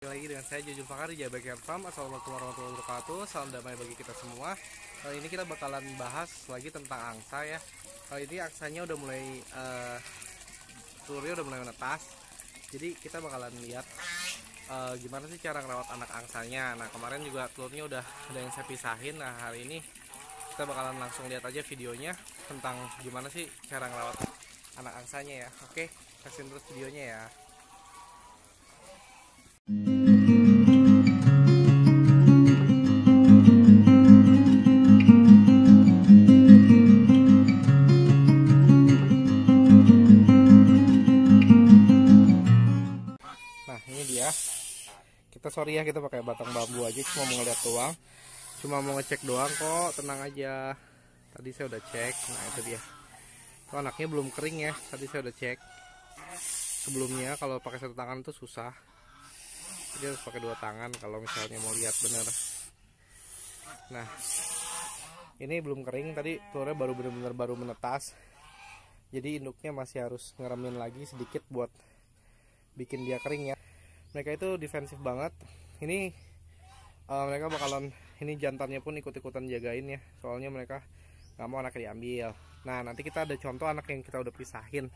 lagi dengan saya Jujun Fakar di Jabakian Farm. Assalamualaikum warahmatullahi wabarakatuh. Salam damai bagi kita semua. Kali ini kita bakalan bahas lagi tentang angsa ya. Kali ini angsanya udah mulai telurnya udah mulai menetas. Jadi kita bakalan lihat gimana sih cara ngerawat anak angsanya. Nah kemarin juga telurnya udah ada yang saya pisahin. Nah hari ini kita bakalan langsung lihat aja videonya tentang gimana sih cara ngerawat anak angsanya ya. Oke, kasih terus videonya ya. Nah ini dia, kita sorry ya kita pakai batang bambu aja, cuma mau ngeliat doang, cuma mau ngecek doang kok, tenang aja. Tadi saya udah cek. Nah itu dia, tuh anaknya belum kering ya, tadi saya udah cek. Sebelumnya kalau pakai satu tangan tuh susah, jadi harus pakai dua tangan kalau misalnya mau lihat bener. Nah ini belum kering, tadi telurnya baru bener-bener baru menetas, jadi induknya masih harus ngeremin lagi sedikit buat bikin dia kering ya. Mereka itu defensif banget. Ini mereka bakalan, ini jantannya pun ikut-ikutan jagain ya, soalnya mereka nggak mau anaknya diambil. Nah nanti kita ada contoh anak yang kita udah pisahin.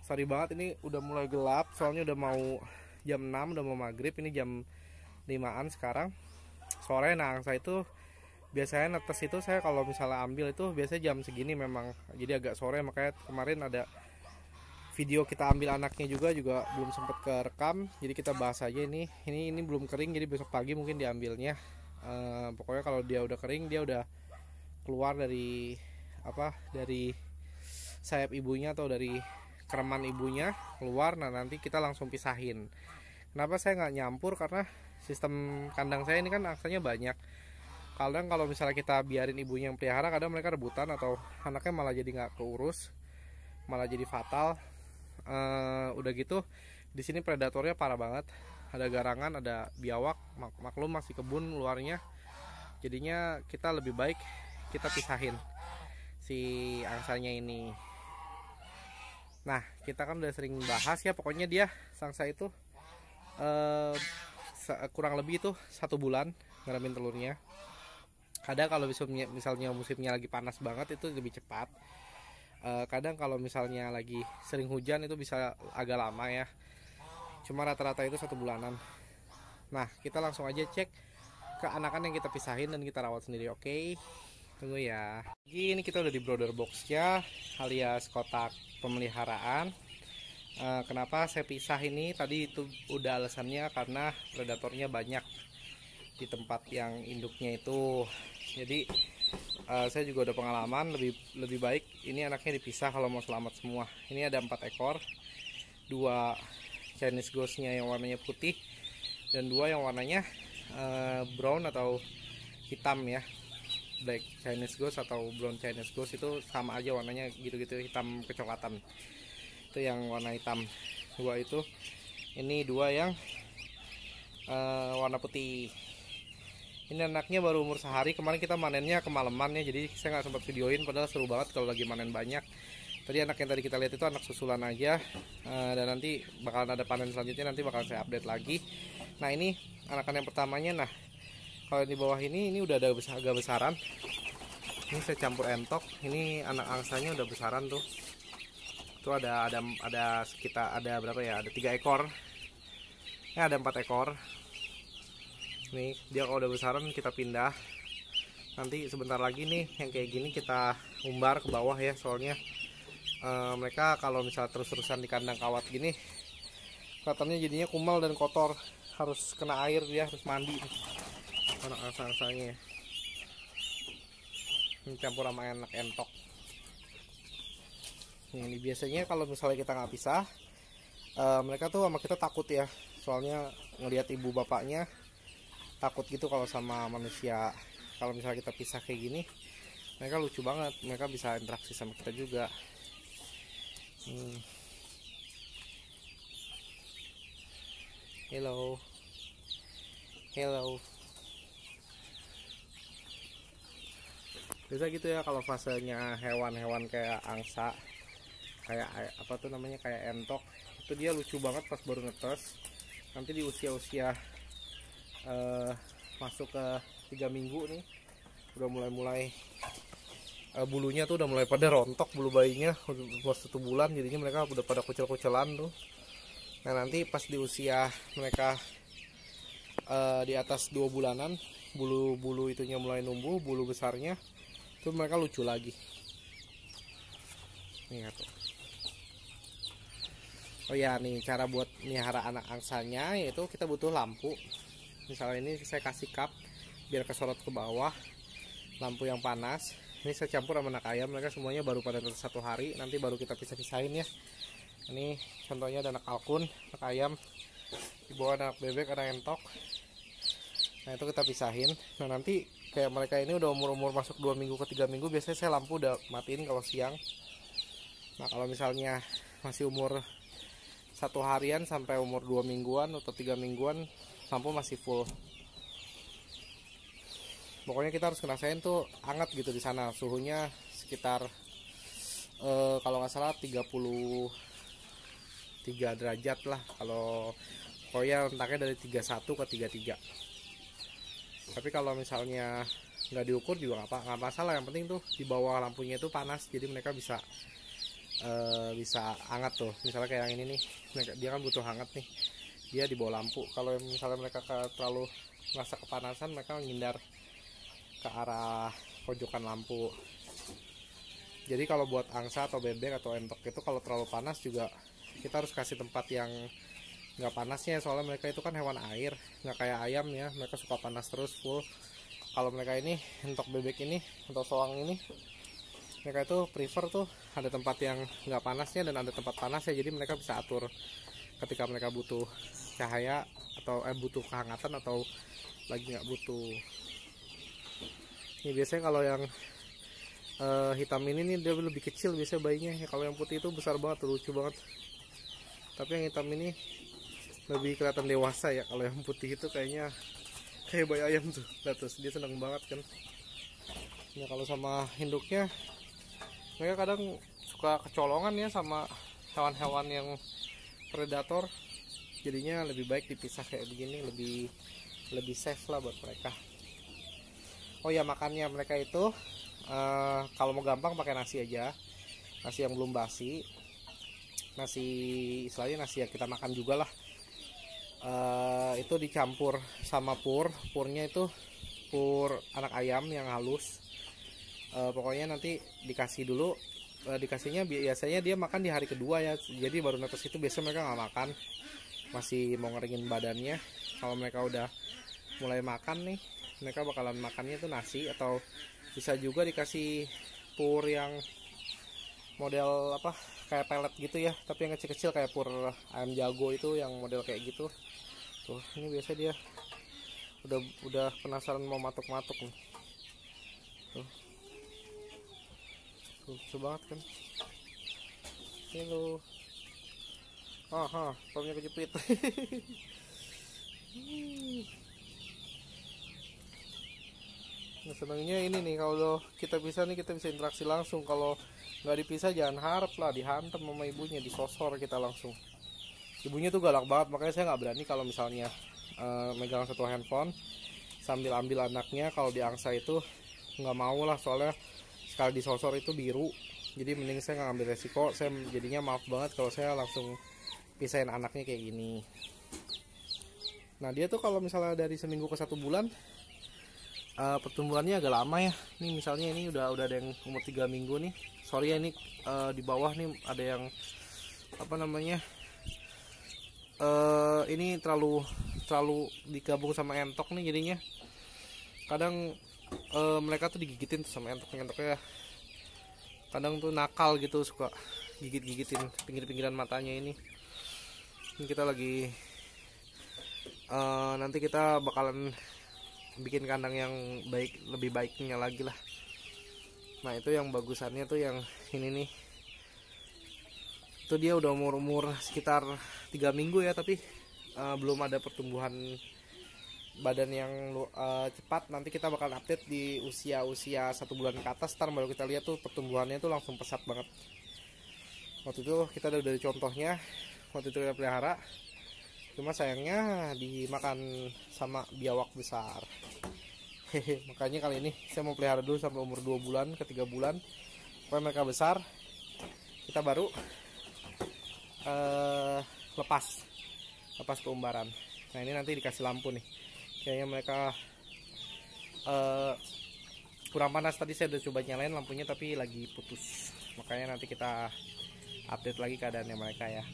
Sorry banget ini udah mulai gelap, soalnya udah mau jam 6, udah mau maghrib. Ini jam 5-an sekarang sore. Nah angsa itu biasanya netes itu saya kalau misalnya ambil itu biasanya jam segini memang, jadi agak sore. Makanya kemarin ada video kita ambil anaknya juga belum sempat kerekam, jadi kita bahas aja ini belum kering, jadi besok pagi mungkin diambilnya. Pokoknya kalau dia udah kering, dia udah keluar dari dari sayap ibunya atau dari kereman ibunya keluar. Nah nanti kita langsung pisahin. Kenapa saya nggak nyampur, karena sistem kandang saya ini kan angsanya banyak. Kadang kalau misalnya kita biarin ibunya yang pelihara, kadang mereka rebutan atau anaknya malah jadi nggak keurus, malah jadi fatal. Udah gitu di sini predatornya parah banget, ada garangan, ada biawak, maklum masih kebun luarnya, jadinya kita lebih baik kita pisahin si angsanya ini. Nah kita kan udah sering bahas ya, pokoknya dia angsa itu kurang lebih itu 1 bulan ngeramin telurnya. Kadang kalau misalnya musimnya lagi panas banget itu lebih cepat. Kadang kalau misalnya lagi sering hujan itu bisa agak lama ya, cuma rata-rata itu 1 bulanan. Nah kita langsung aja cek ke anakan yang kita pisahin dan kita rawat sendiri. Oke, tunggu ya. Ini kita udah di brooder boxnya alias kotak pemeliharaan. Kenapa saya pisah ini tadi itu udah alasannya karena predatornya banyak di tempat yang induknya itu. Jadi saya juga udah pengalaman, lebih baik ini anaknya dipisah kalau mau selamat semua. Ini ada 4 ekor, 2 Chinese Ghost-nya yang warnanya putih dan 2 yang warnanya brown atau hitam ya. Black Chinese Ghost atau brown Chinese Ghost itu sama aja warnanya, gitu-gitu, hitam kecoklatan. Itu yang warna hitam 2 itu. Ini 2 yang warna putih. Ini anaknya baru umur sehari, kemarin kita manennya kemalaman ya, jadi saya nggak sempat videoin, padahal seru banget kalau lagi manen banyak. Tadi anak yang tadi kita lihat itu anak susulan aja, dan nanti bakalan ada panen selanjutnya, nanti bakal saya update lagi. Nah ini anakan yang pertamanya. Nah kalau di bawah ini udah ada agak besaran. Ini saya campur entok. Ini anak angsanya udah besaran tuh. Tuh ada sekitar ada berapa ya? Ada 3 ekor. Ya ada 4 ekor. Nih dia kalau udah besaran kita pindah. Nanti sebentar lagi nih yang kayak gini kita umbar ke bawah ya, soalnya mereka kalau misalnya terus-terusan di kandang kawat gini kelihatannya jadinya kumal dan kotor, harus kena air, dia harus mandi anak angsanya. Ini campur sama anak entok. Ini biasanya kalau misalnya kita nggak pisah, mereka tuh sama kita takut ya, soalnya ngelihat ibu bapaknya takut gitu kalau sama manusia. Kalau misalnya kita pisah kayak gini, mereka lucu banget, mereka bisa interaksi sama kita juga. Hello, hello. Biasa gitu ya kalau fasenya hewan-hewan kayak angsa, kayak kayak entok, itu dia lucu banget pas baru netes. Nanti di usia-usia masuk ke 3 minggu nih, udah mulai bulunya tuh udah mulai pada rontok, bulu bayinya udah 1 bulan, jadinya mereka udah pada kucel-kucelan tuh. Nah nanti pas di usia mereka di atas 2 bulanan, bulu-bulu itunya mulai numbuh, bulu besarnya itu mereka lucu lagi nih tuh. Oh ya, nih cara buat melihara anak angsanya yaitu kita butuh lampu. Misalnya ini saya kasih cup biar kesorot ke bawah, lampu yang panas. Ini saya campur sama anak ayam, mereka semuanya baru pada 1 hari, nanti baru kita pisah-pisahin ya. Ini contohnya ada anak kalkun, anak ayam, di bawah anak bebek, ada entok. Nah itu kita pisahin. Nah nanti kayak mereka ini udah umur masuk 2 minggu ke 3 minggu, biasanya saya lampu udah matiin kalau siang. Nah kalau misalnya masih umur 1 harian sampai umur 2 mingguan atau 3 mingguan, lampu masih full. Pokoknya kita harus ngerasain tuh hangat gitu di sana, suhunya sekitar kalau nggak salah 33 derajat lah, kalau pokoknya rentaknya dari 31 ke 33. Tapi kalau misalnya nggak diukur juga nggak masalah, yang penting tuh di bawah lampunya itu panas, jadi mereka bisa hangat tuh. Misalnya kayak yang ini nih, dia kan butuh hangat nih, dia di bawah lampu. Kalau misalnya mereka terlalu merasa kepanasan, mereka menghindar ke arah pojokan lampu. Jadi kalau buat angsa atau bebek atau entok itu kalau terlalu panas juga kita harus kasih tempat yang nggak panasnya, soalnya mereka itu kan hewan air, nggak kayak ayam ya, mereka suka panas terus full. Kalau mereka ini, entok bebek ini atau soang ini, mereka itu prefer tuh ada tempat yang nggak panasnya dan ada tempat panasnya, jadi mereka bisa atur ketika mereka butuh cahaya atau butuh kehangatan atau lagi nggak butuh. Ini biasanya kalau yang hitam ini nih dia lebih kecil biasanya bayinya ya, kalau yang putih itu besar banget, lucu banget. Tapi yang hitam ini lebih kelihatan dewasa ya, kalau yang putih itu kayaknya kayak bayi ayam tuh. Lihat tuh, dia seneng banget kan. Nah kalau sama induknya, mereka kadang suka kecolongan ya sama hewan-hewan yang predator, jadinya lebih baik dipisah kayak begini, lebih safe lah buat mereka. Oh ya, makannya mereka itu kalau mau gampang pakai nasi aja, nasi yang belum basi, nasi istilahnya nasi yang kita makan juga lah. Itu dicampur sama purnya itu pur anak ayam yang halus. Pokoknya nanti dikasih dulu, dikasihnya biasanya dia makan di hari kedua ya, jadi baru netes itu biasanya mereka nggak makan, masih mau ngeringin badannya. Kalau mereka udah mulai makan nih, mereka bakalan makannya itu nasi, atau bisa juga dikasih pur yang model apa kayak pelet gitu ya, tapi yang kecil-kecil kayak pur ayam jago itu yang model kayak gitu tuh. Ini biasa dia udah penasaran mau matuk-matuk nih tuh. Lucu banget kan. Hello. Pomnya kejepit. Nah, senangnya ini nih, kalau kita bisa interaksi langsung. Kalau nggak dipisah jangan harap lah dihantam sama ibunya, disosor kita langsung. Ibunya tuh galak banget, makanya saya nggak berani kalau misalnya megang satu handphone sambil ambil anaknya. Kalau di angsa itu nggak mau lah, soalnya sekali disosor itu biru, jadi mending saya nggak ambil resiko. Saya jadinya maaf banget kalau saya langsung pisahin anaknya kayak gini. Nah dia tuh kalau misalnya dari seminggu ke 1 bulan pertumbuhannya agak lama ya. Nih misalnya ini udah ada yang umur 3 minggu nih. Sorry ya, ini di bawah nih ada yang apa namanya, ini terlalu digabung sama entok nih, jadinya kadang mereka tuh digigitin tuh sama entoknya. Kadang tuh nakal gitu, suka gigit-gigitin pinggir-pinggiran matanya ini. Ini kita lagi nanti kita bakalan bikin kandang yang lebih baiknya lagi lah. Nah itu yang bagusannya tuh yang ini nih, itu dia udah umur sekitar 3 minggu ya, tapi belum ada pertumbuhan badan yang cepat. Nanti kita bakal update di usia 1 bulan ke atas, ntar baru kita lihat tuh pertumbuhannya tuh langsung pesat banget. Waktu itu kita udah dari contohnya, waktu itu kita pelihara Cuma sayangnya dimakan sama biawak besar. Hehe, makanya kali ini saya mau pelihara dulu sampai umur 2 bulan ke 3 bulan. Supaya mereka besar, kita baru lepas ke umbaran. Nah ini nanti dikasih lampu nih. Kayaknya mereka kurang panas. Tadi saya udah coba nyalain lampunya tapi lagi putus. Makanya nanti kita update lagi keadaannya mereka ya.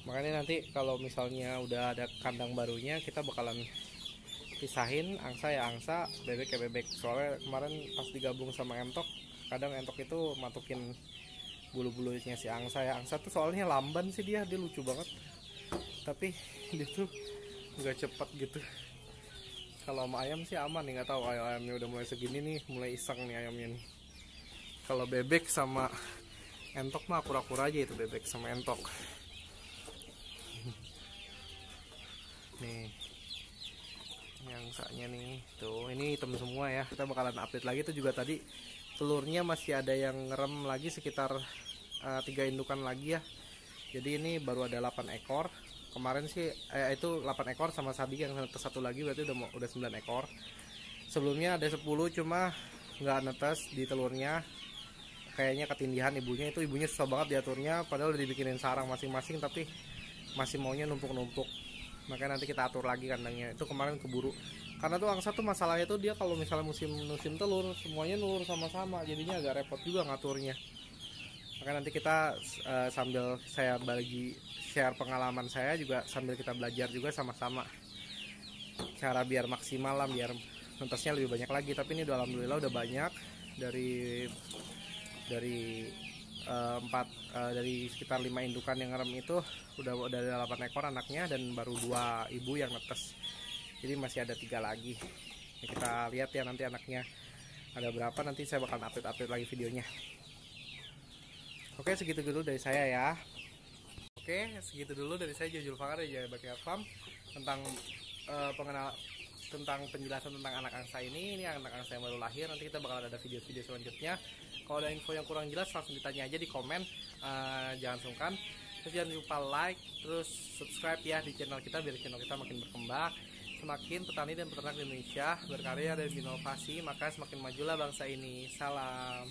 Makanya nanti kalau misalnya udah ada kandang barunya, kita bakalan pisahin angsa ya angsa, bebek ya bebek. Soalnya kemarin pas digabung sama entok, kadang entok itu matukin bulu-bulunya si angsa ya. Angsa tuh soalnya lamban sih, dia lucu banget, tapi dia tuh nggak cepet gitu. Kalau sama ayam sih aman nih, nggak tahu ayamnya udah mulai segini nih, mulai iseng nih ayamnya nih. Kalau bebek sama entok mah kura-kura aja itu, bebek sama entok. Nih yang angsanya nih tuh, ini hitam semua ya. Kita bakalan update lagi. Itu juga tadi telurnya masih ada yang ngerem lagi sekitar 3 indukan lagi ya. Jadi ini baru ada 8 ekor. Kemarin sih itu 8 ekor sama Sabi yang netes satu lagi, berarti udah 9 ekor. Sebelumnya ada 10 cuma nggak netes di telurnya. Kayaknya ketindihan ibunya. Itu ibunya susah banget diaturnya, padahal udah dibikinin sarang masing-masing tapi masih maunya numpuk-numpuk. Makanya nanti kita atur lagi kandangnya. Itu kemarin keburu, karena tuh angsa tuh masalahnya tuh dia kalau misalnya musim telur semuanya telur sama-sama, jadinya agak repot juga ngaturnya. Makanya nanti kita sambil saya bagi share pengalaman saya juga, sambil kita belajar juga sama-sama cara biar maksimal lah, biar nentesnya lebih banyak lagi. Tapi ini udah alhamdulillah udah banyak. Dari sekitar 5 indukan yang ngerem itu udah ada 8 ekor anaknya, dan baru 2 ibu yang netes. Jadi masih ada 3 lagi ya. Kita lihat ya nanti anaknya ada berapa, nanti saya bakal update lagi videonya. Oke, segitu dulu dari saya ya. Oke, segitu dulu dari saya, Jojul Fakar dari Jaya Backyard Farm, tentang tentang penjelasan tentang anak angsa ini. Ini anak angsa yang baru lahir. Nanti kita bakal ada video-video selanjutnya. Kalau ada info yang kurang jelas langsung ditanya aja di komen, jangan sungkan. Terus jangan lupa like, terus subscribe ya di channel kita, biar channel kita makin berkembang. Semakin petani dan peternak di Indonesia berkarya dan berinovasi, maka semakin majulah bangsa ini. Salam.